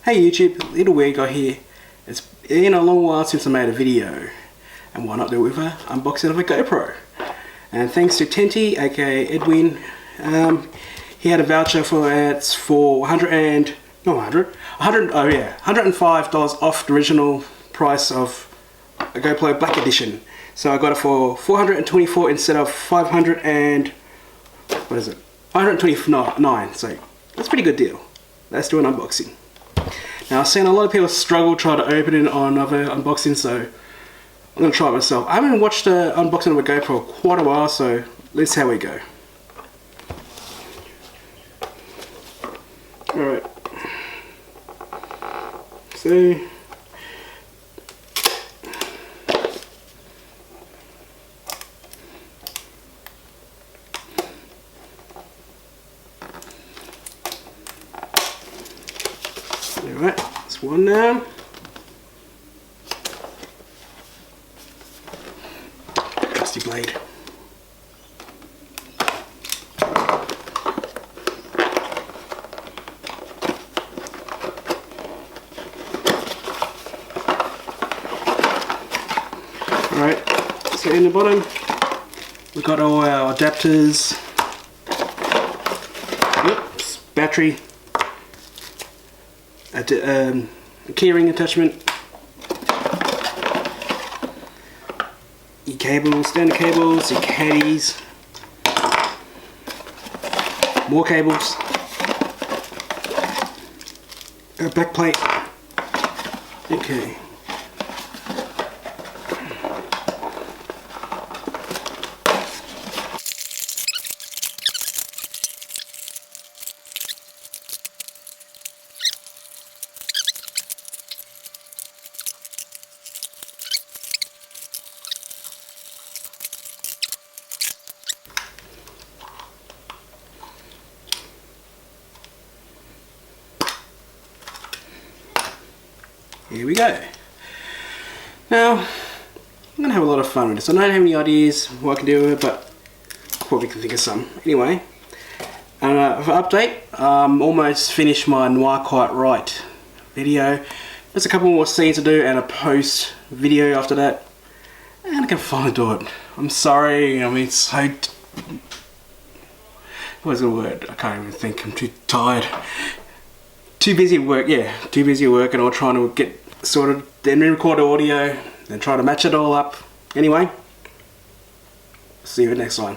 Hey YouTube, Little Weird Guy here. It's been a long while since I made a video, and why not do it with an unboxing of a GoPro? And thanks to Tenty, aka Edwin, he had a voucher for it for $105 off the original price of a GoPro Black Edition. So I got it for $424 instead of $529. So that's a pretty good deal. Let's do an unboxing. Now I've seen a lot of people struggle trying to open it on other unboxings, so I'm going to try it myself. I haven't watched the unboxing of a GoPro for quite a while, so let's see how we go. Alright. So alright, that's one now. Rusty blade. Alright, so in the bottom we've got all our adapters. Oops, battery. A keyring attachment, your cables, standard cables, your caddies, more cables, a back plate. Okay. Here we go. Now, I'm going to have a lot of fun with this. I don't have any ideas what I can do with it, but I probably can think of some. Anyway, for update, almost finished my Noir Quite Right video. There's a couple more scenes to do and a post video after that. And I can finally do it. I'm sorry, I mean, it's so... What's the word? I can't even think, I'm too tired. Too busy at work, yeah. Too busy at work and all trying to get sorted, then re-record the audio, then try to match it all up. Anyway, see you next time.